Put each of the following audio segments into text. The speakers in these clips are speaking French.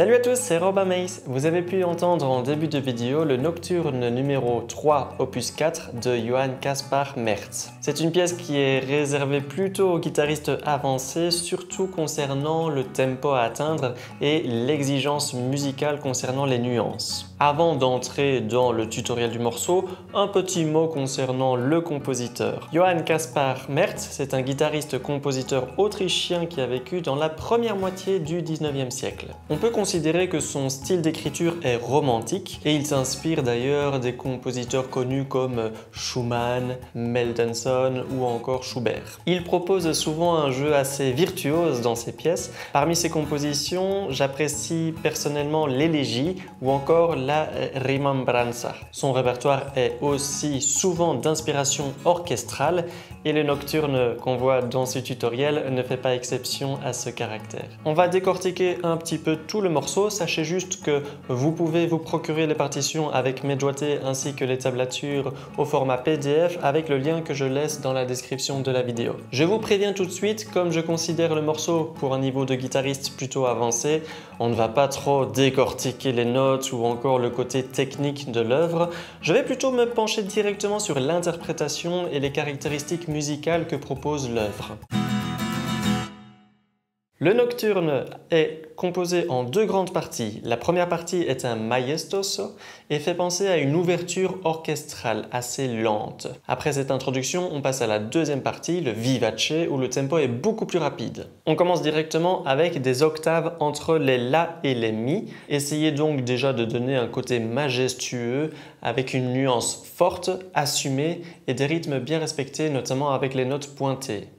Salut à tous, c'est Robin Mace. Vous avez pu entendre en début de vidéo le Nocturne numéro 3, opus 4 de Johann Caspar Merz. C'est une pièce qui est réservée plutôt aux guitaristes avancés, surtout concernant le tempo à atteindre et l'exigence musicale concernant les nuances. Avant d'entrer dans le tutoriel du morceau, un petit mot concernant le compositeur. Johann Caspar Merz, c'est un guitariste-compositeur autrichien qui a vécu dans la première moitié du 19e siècle. On peut considérer que son style d'écriture est romantique et il s'inspire d'ailleurs des compositeurs connus comme Schumann, Mendelssohn ou encore Schubert. Il propose souvent un jeu assez virtuose dans ses pièces. Parmi ses compositions, j'apprécie personnellement l'élégie ou encore la Rimembranza. Son répertoire est aussi souvent d'inspiration orchestrale et le nocturne qu'on voit dans ce tutoriel ne fait pas exception à ce caractère. On va décortiquer un petit peu tout le morceau, sachez juste que vous pouvez vous procurer les partitions avec mes doigtés ainsi que les tablatures au format PDF avec le lien que je laisse dans la description de la vidéo. Je vous préviens tout de suite, comme je considère le morceau pour un niveau de guitariste plutôt avancé, on ne va pas trop décortiquer les notes ou encore le côté technique de l'œuvre. Je vais plutôt me pencher directement sur l'interprétation et les caractéristiques musicales que propose l'œuvre. Le nocturne est composé en deux grandes parties. La première partie est un maestoso et fait penser à une ouverture orchestrale assez lente. Après cette introduction, on passe à la deuxième partie, le vivace, où le tempo est beaucoup plus rapide. On commence directement avec des octaves entre les la et les mi. Essayez donc déjà de donner un côté majestueux avec une nuance forte, assumée et des rythmes bien respectés, notamment avec les notes pointées.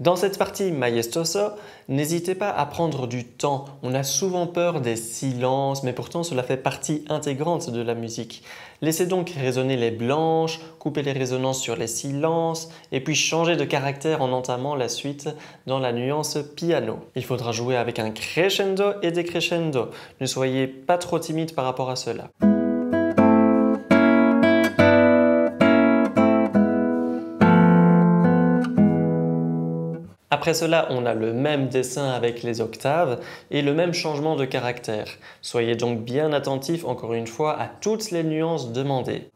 Dans cette partie maestoso, n'hésitez pas à prendre du temps. On a souvent peur des silences, mais pourtant cela fait partie intégrante de la musique. Laissez donc résonner les blanches, coupez les résonances sur les silences, et puis changez de caractère en entamant la suite dans la nuance piano. Il faudra jouer avec un crescendo et décrescendo. Ne soyez pas trop timide par rapport à cela. Après cela, on a le même dessin avec les octaves et le même changement de caractère. Soyez donc bien attentifs encore une fois à toutes les nuances demandées.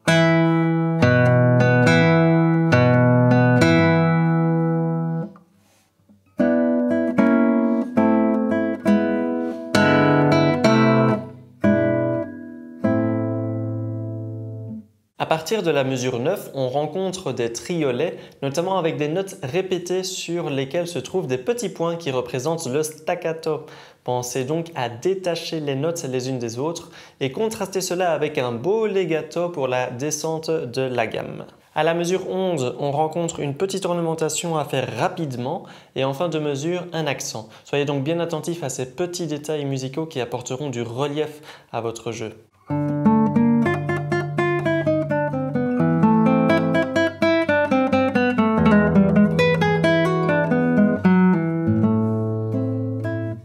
À partir de la mesure 9, on rencontre des triolets, notamment avec des notes répétées sur lesquelles se trouvent des petits points qui représentent le staccato. Pensez donc à détacher les notes les unes des autres et contrastez cela avec un beau legato pour la descente de la gamme. À la mesure 11, on rencontre une petite ornementation à faire rapidement et en fin de mesure, un accent. Soyez donc bien attentifs à ces petits détails musicaux qui apporteront du relief à votre jeu.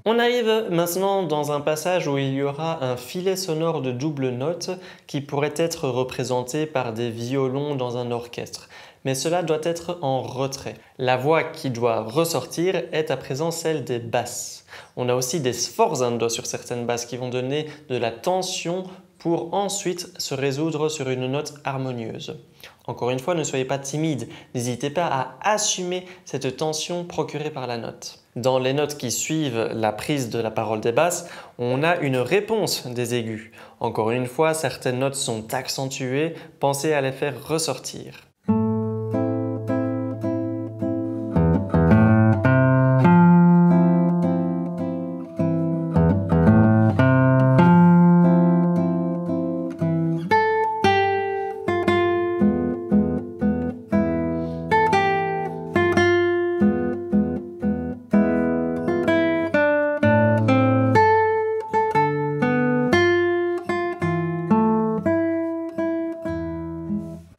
On arrive maintenant dans un passage où il y aura un filet sonore de double note qui pourrait être représenté par des violons dans un orchestre. Mais cela doit être en retrait. La voix qui doit ressortir est à présent celle des basses. On a aussi des sforzando sur certaines basses qui vont donner de la tension pour ensuite se résoudre sur une note harmonieuse. Encore une fois, ne soyez pas timide, n'hésitez pas à assumer cette tension procurée par la note. Dans les notes qui suivent la prise de la parole des basses, on a une réponse des aigus. Encore une fois, certaines notes sont accentuées, pensez à les faire ressortir.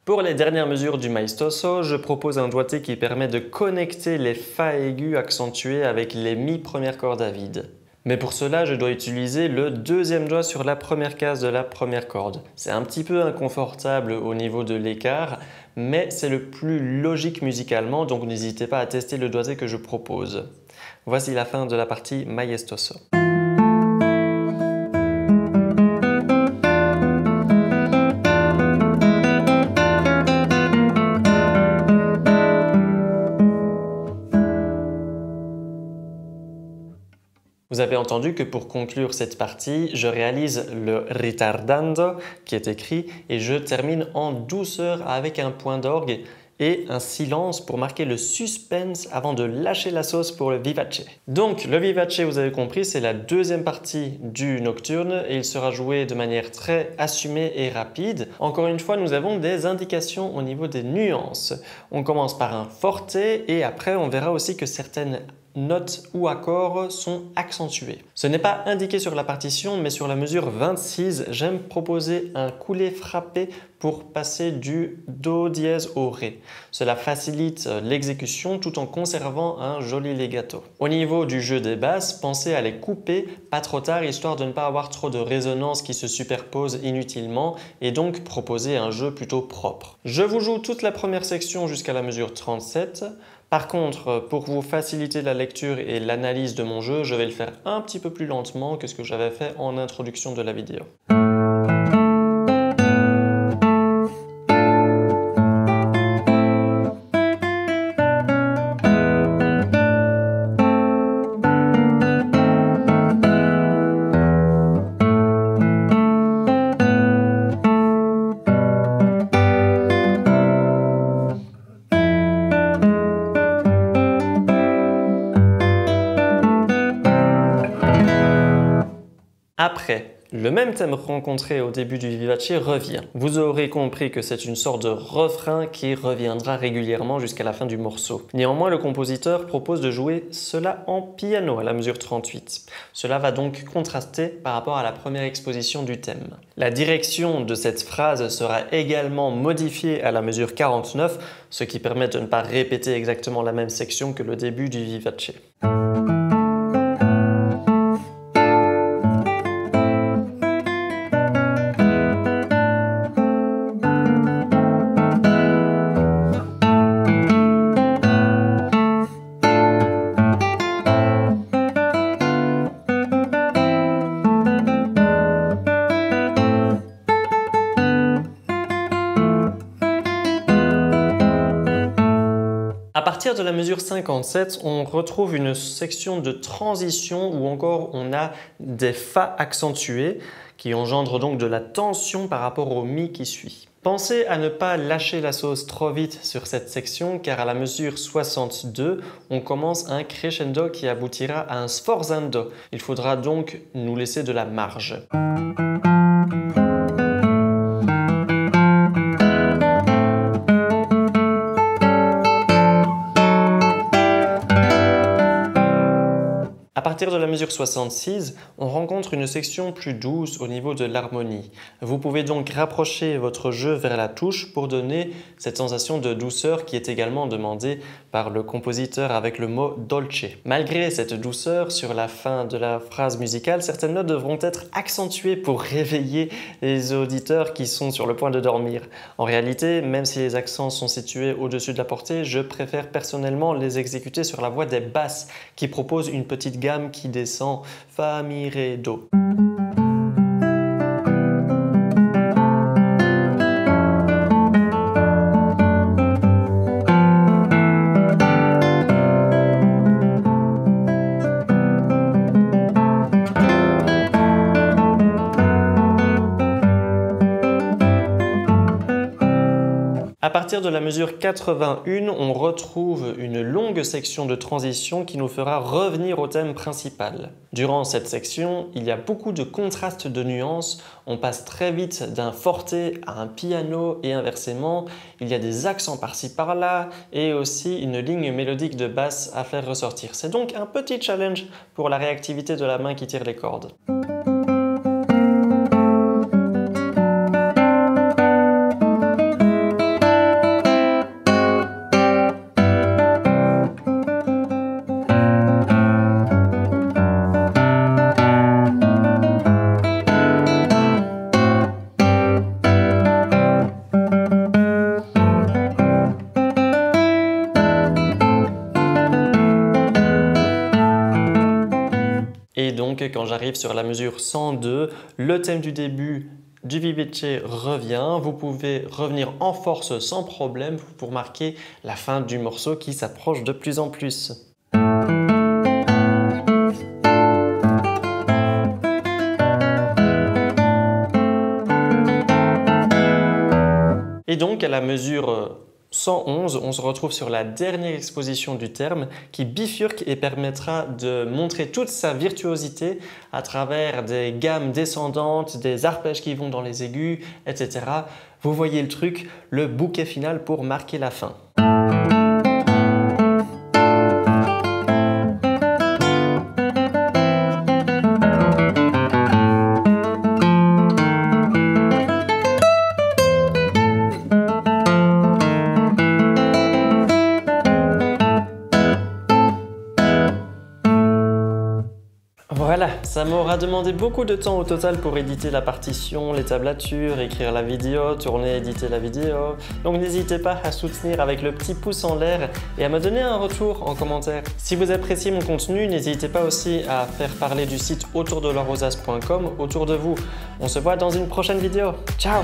Pour les dernières mesures du maestoso, je propose un doigté qui permet de connecter les fa aigus accentués avec les mi première corde à vide. Mais pour cela, je dois utiliser le deuxième doigt sur la première case de la première corde. C'est un petit peu inconfortable au niveau de l'écart, mais c'est le plus logique musicalement, donc n'hésitez pas à tester le doigté que je propose. Voici la fin de la partie Maestoso. Vous avez entendu que pour conclure cette partie, je réalise le ritardando qui est écrit et je termine en douceur avec un point d'orgue et un silence pour marquer le suspense avant de lâcher la sauce pour le vivace. Donc le vivace, vous avez compris, c'est la deuxième partie du nocturne et il sera joué de manière très assumée et rapide. Encore une fois, nous avons des indications au niveau des nuances. On commence par un forte et après on verra aussi que certaines notes ou accords sont accentués. Ce n'est pas indiqué sur la partition, mais sur la mesure 26, j'aime proposer un couplet frappé pour passer du Do dièse au Ré. Cela facilite l'exécution tout en conservant un joli legato. Au niveau du jeu des basses, pensez à les couper pas trop tard, histoire de ne pas avoir trop de résonances qui se superposent inutilement et donc proposer un jeu plutôt propre. Je vous joue toute la première section jusqu'à la mesure 37. Par contre, pour vous faciliter la lecture et l'analyse de mon jeu, je vais le faire un petit peu plus lentement que ce que j'avais fait en introduction de la vidéo. Après, le même thème rencontré au début du vivace revient. Vous aurez compris que c'est une sorte de refrain qui reviendra régulièrement jusqu'à la fin du morceau. Néanmoins, le compositeur propose de jouer cela en piano à la mesure 38. Cela va donc contraster par rapport à la première exposition du thème. La direction de cette phrase sera également modifiée à la mesure 49, ce qui permet de ne pas répéter exactement la même section que le début du vivace. À partir de la mesure 57, on retrouve une section de transition où encore on a des Fa accentués qui engendrent donc de la tension par rapport au Mi qui suit. Pensez à ne pas lâcher la sauce trop vite sur cette section car à la mesure 62, on commence un crescendo qui aboutira à un sforzando. Il faudra donc nous laisser de la marge. À partir de la mesure 66, on rencontre une section plus douce au niveau de l'harmonie. Vous pouvez donc rapprocher votre jeu vers la touche pour donner cette sensation de douceur qui est également demandée par le compositeur avec le mot dolce. Malgré cette douceur, sur la fin de la phrase musicale, certaines notes devront être accentuées pour réveiller les auditeurs qui sont sur le point de dormir. En réalité, même si les accents sont situés au-dessus de la portée, je préfère personnellement les exécuter sur la voix des basses qui propose une petite gamme qui descend Fa, Mi, Ré, Do. À partir de la mesure 81, on retrouve une longue section de transition qui nous fera revenir au thème principal. Durant cette section, il y a beaucoup de contrastes de nuances, on passe très vite d'un forte à un piano et inversement, il y a des accents par-ci par-là et aussi une ligne mélodique de basse à faire ressortir. C'est donc un petit challenge pour la réactivité de la main qui tire les cordes. quand j'arrive sur la mesure 102, le thème du début du vivace revient. Vous pouvez revenir en force sans problème pour marquer la fin du morceau qui s'approche de plus en plus. Et donc à la mesure 111, on se retrouve sur la dernière exposition du terme qui bifurque et permettra de montrer toute sa virtuosité à travers des gammes descendantes, des arpèges qui vont dans les aigus, etc. Vous voyez le truc, le bouquet final pour marquer la fin. Voilà, ça m'aura demandé beaucoup de temps au total pour éditer la partition, les tablatures, écrire la vidéo, tourner et éditer la vidéo. Donc n'hésitez pas à soutenir avec le petit pouce en l'air et à me donner un retour en commentaire. Si vous appréciez mon contenu, n'hésitez pas aussi à faire parler du site autour de larosace.com autour de vous. On se voit dans une prochaine vidéo. Ciao!